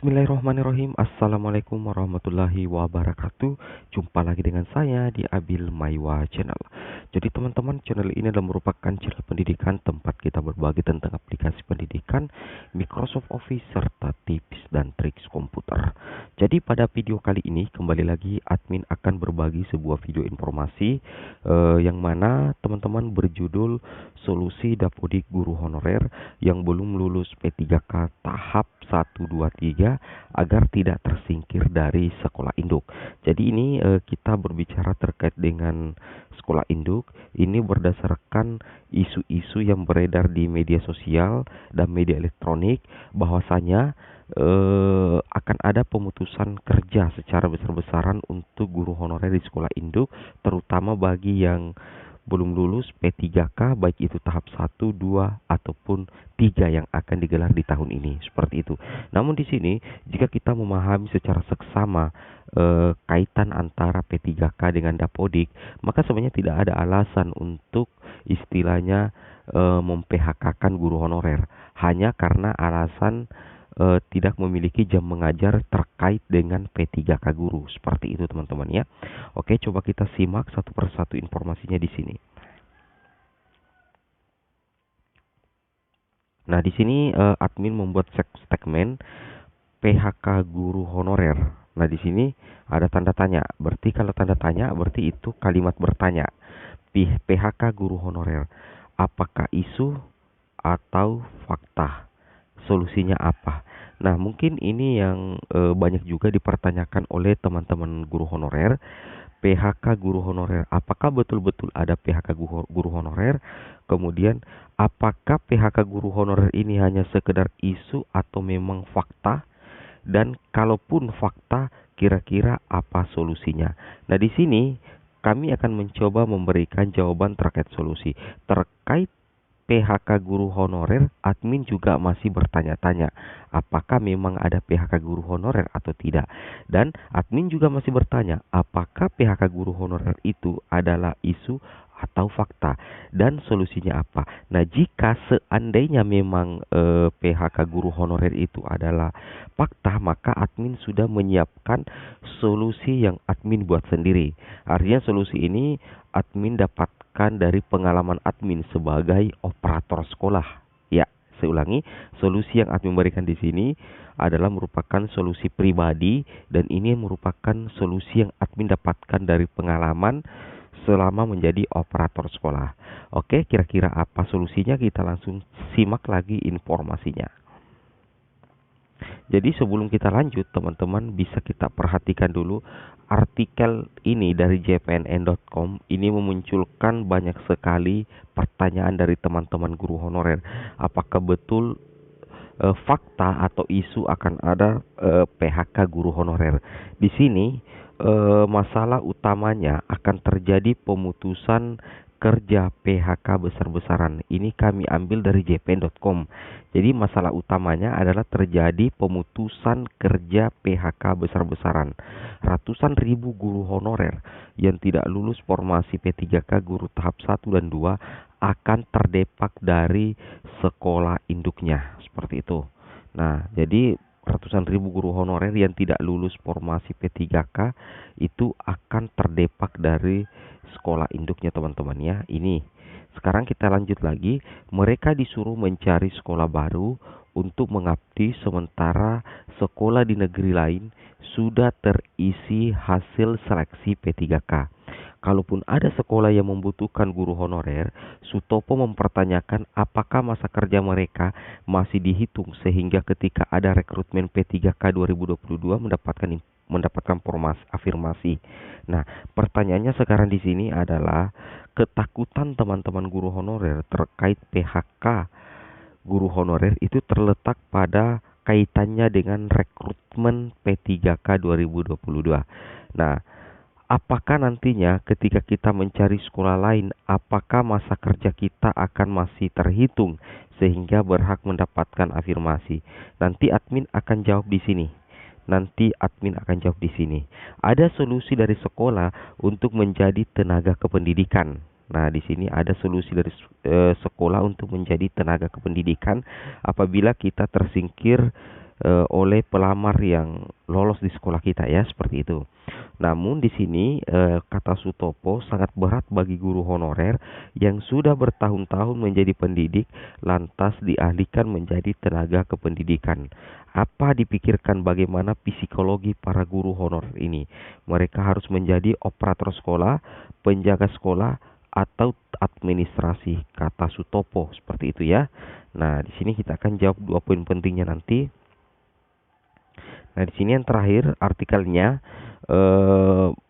Bismillahirrahmanirrahim. Assalamualaikum warahmatullahi wabarakatuh. Jumpa lagi dengan saya di Abil Maiwa Channel. Jadi teman-teman, channel ini adalah merupakan channel pendidikan tempat kita berbagi tentang aplikasi pendidikan, Microsoft Office, serta tips dan triks komputer. Jadi pada video kali ini kembali lagi admin akan berbagi sebuah video informasi yang mana teman-teman berjudul Solusi Dapodik Guru Honorer yang belum lulus P3K tahap 1, 2, 3 agar tidak tersingkir dari sekolah induk. Jadi ini kita berbicara terkait dengan sekolah induk. Ini berdasarkan isu-isu yang beredar di media sosial dan media elektronik bahwasanya akan ada pemutusan kerja secara besar-besaran untuk guru honorer di sekolah induk, terutama bagi yang belum lulus P3K, baik itu tahap 1, 2, ataupun 3 yang akan digelar di tahun ini, seperti itu. Namun di sini, jika kita memahami secara seksama kaitan antara P3K dengan Dapodik, maka sebenarnya tidak ada alasan untuk istilahnya mem-PHK-kan guru honorer, hanya karena alasan tidak memiliki jam mengajar terkait dengan P3K guru. Seperti itu teman-teman ya. Oke, coba kita simak satu persatu informasinya di sini. Nah, di sini admin membuat statement PHK guru honorer. Nah, di sini ada tanda tanya. Berarti kalau tanda tanya berarti itu kalimat bertanya. PHK guru honorer, apakah isu atau fakta? Solusinya apa? Nah, mungkin ini yang banyak juga dipertanyakan oleh teman-teman guru honorer. PHK guru honorer, apakah betul-betul ada PHK guru honorer? Kemudian, apakah PHK guru honorer ini hanya sekedar isu atau memang fakta? Dan kalaupun fakta, kira-kira apa solusinya? Nah, di sini kami akan mencoba memberikan jawaban terkait solusi. Terkait PHK guru honorer, admin juga masih bertanya-tanya apakah memang ada PHK guru honorer atau tidak. Dan admin juga masih bertanya apakah PHK guru honorer itu adalah isu atau fakta, dan solusinya apa. Nah, jika seandainya memang PHK guru honorer itu adalah fakta, maka admin sudah menyiapkan solusi yang admin buat sendiri. Artinya solusi ini admin dapatkan dari pengalaman admin sebagai operator sekolah. Ya, saya ulangi, solusi yang admin berikan di sini adalah merupakan solusi pribadi, dan ini merupakan solusi yang admin dapatkan dari pengalaman selama menjadi operator sekolah. Oke, kira-kira apa solusinya? Kita langsung simak lagi informasinya. Jadi sebelum kita lanjut, teman-teman bisa kita perhatikan dulu artikel ini dari jpnn.com. Ini memunculkan banyak sekali pertanyaan dari teman-teman guru honorer. Apakah betul fakta atau isu akan ada PHK guru honorer? Di sini masalah utamanya akan terjadi pemutusan kerja PHK besar-besaran. Ini kami ambil dari jpn.com. Jadi masalah utamanya adalah terjadi pemutusan kerja PHK besar-besaran. Ratusan ribu guru honorer yang tidak lulus formasi P3K guru tahap 1 dan 2 akan terdepak dari sekolah induknya. Seperti itu. Nah, jadi ratusan ribu guru honorer yang tidak lulus formasi P3K itu akan terdepak dari sekolah induknya, teman-teman ya. Ini sekarang kita lanjut lagi. Mereka disuruh mencari sekolah baru untuk mengabdi, sementara sekolah di negeri lain sudah terisi hasil seleksi P3K. Kalaupun ada sekolah yang membutuhkan guru honorer, Sutopo mempertanyakan apakah masa kerja mereka masih dihitung sehingga ketika ada rekrutmen P3K 2022 mendapatkan afirmasi. Nah, pertanyaannya sekarang di sini adalah ketakutan teman-teman guru honorer terkait PHK guru honorer itu terletak pada kaitannya dengan rekrutmen P3K 2022. Nah, apakah nantinya ketika kita mencari sekolah lain, apakah masa kerja kita akan masih terhitung sehingga berhak mendapatkan afirmasi? Nanti admin akan jawab di sini. Ada solusi dari sekolah untuk menjadi tenaga kependidikan. Nah, di sini ada solusi dari sekolah untuk menjadi tenaga kependidikan apabila kita tersingkir oleh pelamar yang lolos di sekolah kita ya, seperti itu. Namun di sini kata Sutopo sangat berat bagi guru honorer yang sudah bertahun-tahun menjadi pendidik lantas dialihkan menjadi tenaga kependidikan. Apa dipikirkan bagaimana psikologi para guru honorer ini? Mereka harus menjadi operator sekolah, penjaga sekolah, atau administrasi, kata Sutopo, seperti itu ya. Nah, di sini kita akan jawab 2 poin pentingnya nanti. Nah, di sini yang terakhir artikelnya,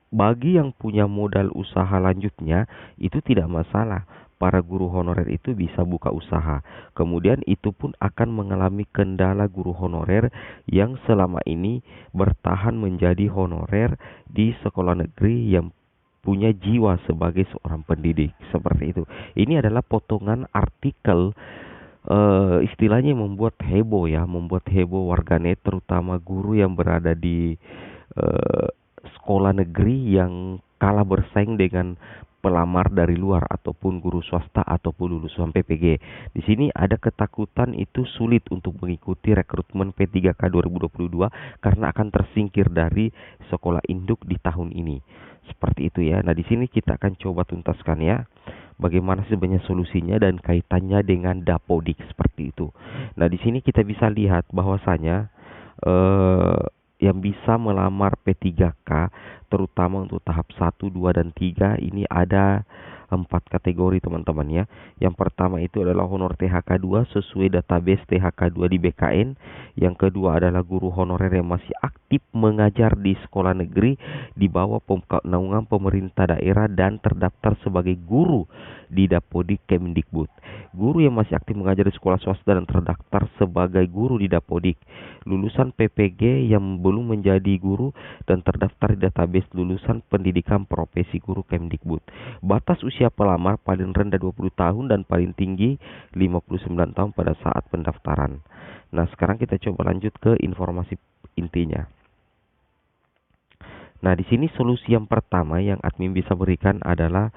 bagi yang punya modal usaha lanjutnya itu tidak masalah. Para guru honorer itu bisa buka usaha. Kemudian itu pun akan mengalami kendala guru honorer yang selama ini bertahan menjadi honorer di sekolah negeri yang punya jiwa sebagai seorang pendidik. Seperti itu. Ini adalah potongan artikel, istilahnya membuat heboh ya, membuat heboh warganet, terutama guru yang berada di sekolah negeri yang kalah bersaing dengan pelamar dari luar ataupun guru swasta ataupun lulusan PPG. Di sini ada ketakutan itu sulit untuk mengikuti rekrutmen P3K 2022 karena akan tersingkir dari sekolah induk di tahun ini. Seperti itu ya. Nah, di sini kita akan coba tuntaskan ya, bagaimana sebenarnya solusinya dan kaitannya dengan Dapodik, seperti itu. Nah, di sini kita bisa lihat bahwasanya yang bisa melamar P3K terutama untuk tahap 1, 2, dan 3 ini ada 4 kategori teman-teman ya. Yang pertama itu adalah honor THK 2 sesuai database THK 2 di BKN. Yang kedua adalah guru honorer yang masih aktif mengajar di sekolah negeri di bawah naungan pemerintah daerah dan terdaftar sebagai guru di Dapodik Kemdikbud. Guru yang masih aktif mengajar di sekolah swasta dan terdaftar sebagai guru di Dapodik. Lulusan PPG yang belum menjadi guru dan terdaftar di database lulusan pendidikan profesi guru Kemdikbud. Batas usia pelamar paling rendah 20 tahun dan paling tinggi 59 tahun pada saat pendaftaran. Nah, sekarang kita coba lanjut ke informasi intinya. Nah, di sini solusi yang pertama yang admin bisa berikan adalah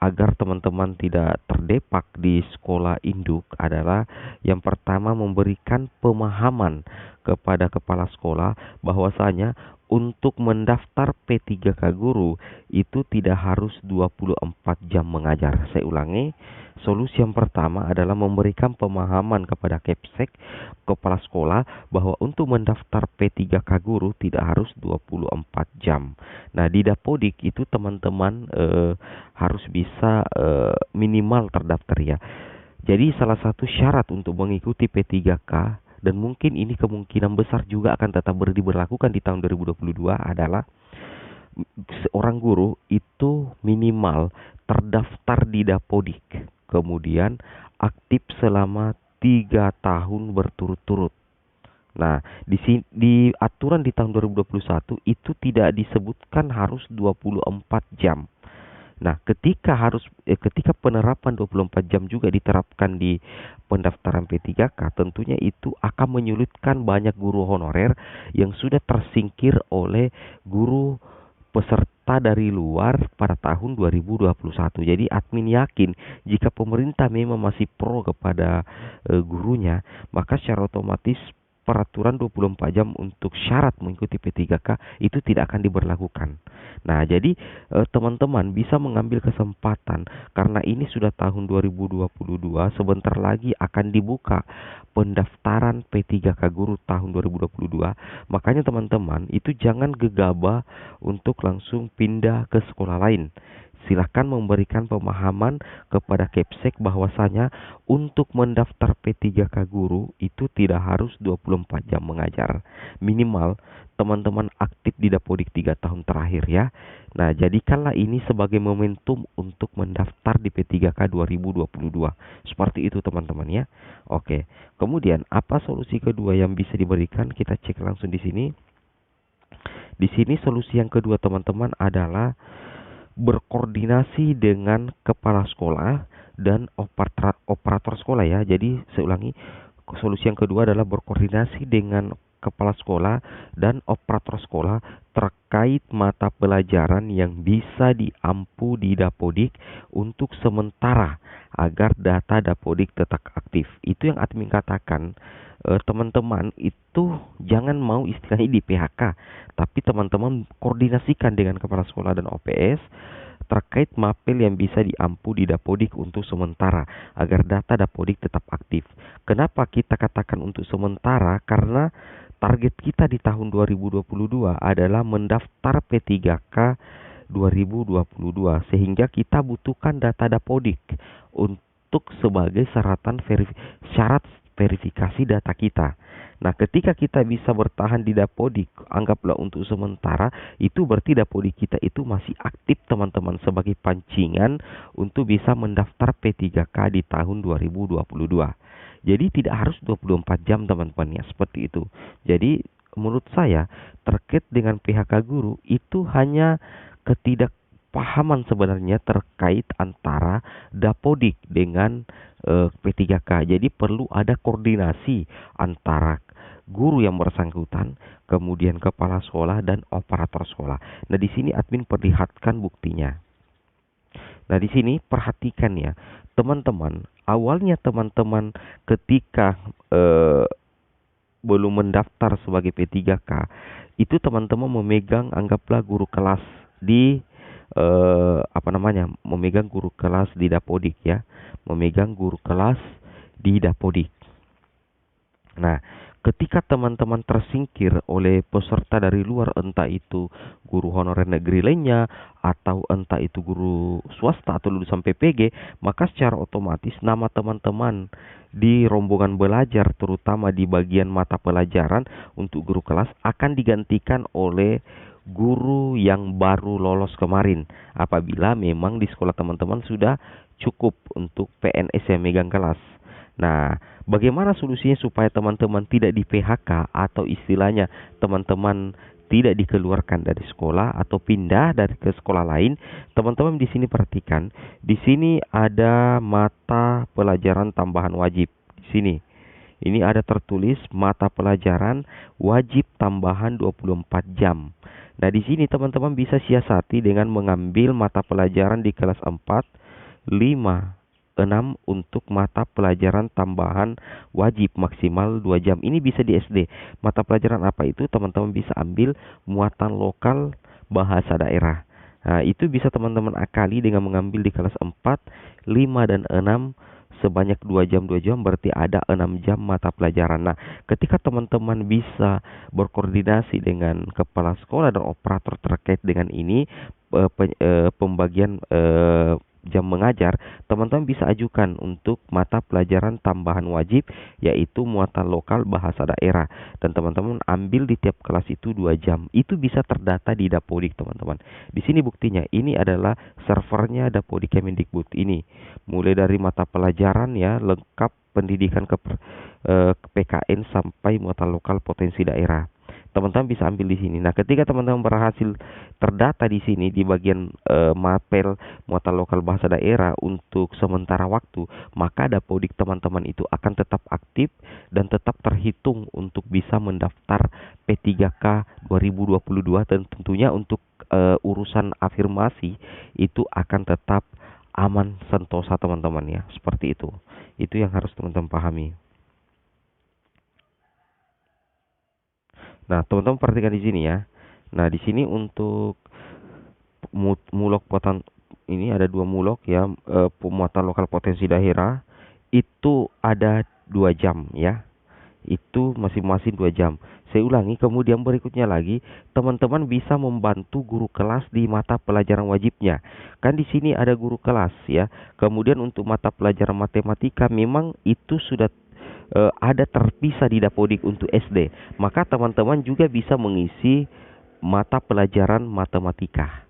agar teman-teman tidak terdepak di sekolah induk adalah yang pertama memberikan pemahaman kepada kepala sekolah bahwasanya untuk mendaftar P3K guru itu tidak harus 24 jam mengajar. Saya ulangi, solusi yang pertama adalah memberikan pemahaman kepada Kepsek, kepala sekolah, bahwa untuk mendaftar P3K guru tidak harus 24 jam. Nah, di Dapodik itu teman-teman harus bisa minimal terdaftar ya. Jadi salah satu syarat untuk mengikuti P3K dan mungkin ini kemungkinan besar juga akan tetap diberlakukan di tahun 2022 adalah seorang guru itu minimal terdaftar di Dapodik, kemudian aktif selama 3 tahun berturut-turut. Nah, di aturan di tahun 2021 itu tidak disebutkan harus 24 jam. Nah, ketika penerapan 24 jam juga diterapkan di pendaftaran P3K, tentunya itu akan menyulitkan banyak guru honorer yang sudah tersingkir oleh guru peserta dari luar pada tahun 2021. Jadi admin yakin jika pemerintah memang masih pro kepada gurunya, maka secara otomatis peraturan 24 jam untuk syarat mengikuti P3K itu tidak akan diberlakukan. Nah, jadi teman-teman bisa mengambil kesempatan karena ini sudah tahun 2022, sebentar lagi akan dibuka pendaftaran P3K guru tahun 2022. Makanya teman-teman itu jangan gegabah untuk langsung pindah ke sekolah lain. Silahkan memberikan pemahaman kepada Kepsek bahwasanya untuk mendaftar P3K guru itu tidak harus 24 jam mengajar. Minimal teman-teman aktif di Dapodik 3 tahun terakhir ya. Nah, jadikanlah ini sebagai momentum untuk mendaftar di P3K 2022. Seperti itu teman-teman ya. Oke. Kemudian apa solusi kedua yang bisa diberikan? Kita cek langsung di sini. Di sini solusi yang kedua teman-teman adalah berkoordinasi dengan kepala sekolah dan operator sekolah ya. Jadi saya ulangi, solusi yang kedua adalah berkoordinasi dengan kepala sekolah dan operator sekolah terkait mata pelajaran yang bisa diampu di Dapodik untuk sementara agar data Dapodik tetap aktif. Itu yang admin katakan, teman-teman itu jangan mau istilahnya di PHK, tapi teman-teman koordinasikan dengan kepala sekolah dan OPS terkait mapel yang bisa diampu di Dapodik untuk sementara agar data Dapodik tetap aktif. Kenapa kita katakan untuk sementara? Karena target kita di tahun 2022 adalah mendaftar P3K 2022, sehingga kita butuhkan data Dapodik untuk sebagai syarat verifikasi data kita. Nah, ketika kita bisa bertahan di Dapodik, anggaplah untuk sementara, itu berarti Dapodik kita itu masih aktif teman-teman sebagai pancingan untuk bisa mendaftar P3K di tahun 2022. Jadi tidak harus 24 jam teman-teman ya, seperti itu. Jadi menurut saya terkait dengan PHK guru itu hanya ketidakpahaman sebenarnya terkait antara Dapodik dengan P3K. Jadi perlu ada koordinasi antara guru yang bersangkutan, kemudian kepala sekolah dan operator sekolah. Nah, di sini admin perlihatkan buktinya. Nah, di sini perhatikan ya, teman-teman. Awalnya teman-teman ketika belum mendaftar sebagai P3K, itu teman-teman memegang anggaplah guru kelas di memegang guru kelas di Dapodik ya, memegang guru kelas di Dapodik. Nah, ketika teman-teman tersingkir oleh peserta dari luar, entah itu guru honorer negeri lainnya atau entah itu guru swasta atau lulusan PPG, maka secara otomatis nama teman-teman di rombongan belajar, terutama di bagian mata pelajaran untuk guru kelas, akan digantikan oleh guru yang baru lolos kemarin, apabila memang di sekolah teman-teman sudah cukup untuk PNS yang megang kelas. Nah, bagaimana solusinya supaya teman-teman tidak di PHK atau istilahnya teman-teman tidak dikeluarkan dari sekolah atau pindah dari ke sekolah lain? Teman-teman di sini perhatikan, di sini ada mata pelajaran tambahan wajib. Di sini, ini ada tertulis mata pelajaran wajib tambahan 24 jam. Nah, di sini teman-teman bisa siasati dengan mengambil mata pelajaran di kelas 4, 5, 6 untuk mata pelajaran tambahan wajib maksimal 2 jam. Ini bisa di SD. Mata pelajaran apa itu? Teman-teman bisa ambil muatan lokal bahasa daerah. Nah, itu bisa teman-teman akali dengan mengambil di kelas 4, 5, dan 6 sebanyak 2 jam, berarti ada 6 jam mata pelajaran. Nah, ketika teman-teman bisa berkoordinasi dengan kepala sekolah dan operator terkait dengan ini, pembagian jam mengajar, teman-teman bisa ajukan untuk mata pelajaran tambahan wajib, yaitu muatan lokal bahasa daerah, dan teman-teman ambil di tiap kelas itu 2 jam. Itu bisa terdata di Dapodik teman-teman. Di sini buktinya, ini adalah servernya Dapodik Kemendikbud ini, mulai dari mata pelajaran ya lengkap pendidikan ke PKN sampai muatan lokal potensi daerah. Teman-teman bisa ambil di sini. Nah, ketika teman-teman berhasil terdata di sini di bagian mapel muatan lokal bahasa daerah untuk sementara waktu, maka Dapodik teman-teman itu akan tetap aktif dan tetap terhitung untuk bisa mendaftar P3K 2022, dan tentunya untuk urusan afirmasi itu akan tetap aman sentosa teman-teman ya. Seperti itu. Itu yang harus teman-teman pahami. Nah, teman-teman perhatikan di sini ya. Nah, di sini untuk mulok muatan ini ada 2 mulok ya, pemuatan lokal potensi daerah itu ada 2 jam ya. Itu masing-masing 2 jam. Saya ulangi, kemudian berikutnya lagi teman-teman bisa membantu guru kelas di mata pelajaran wajibnya. Kan di sini ada guru kelas ya. Kemudian untuk mata pelajaran matematika memang itu sudah ada terpisah di Dapodik untuk SD. Maka teman-teman juga bisa mengisi mata pelajaran matematika.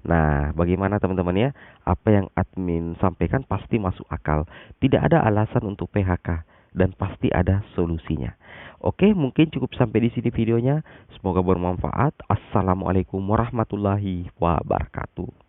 Nah, bagaimana teman-teman ya? Apa yang admin sampaikan pasti masuk akal. Tidak ada alasan untuk PHK dan pasti ada solusinya. Oke, mungkin cukup sampai di sini videonya. Semoga bermanfaat. Assalamualaikum warahmatullahi wabarakatuh.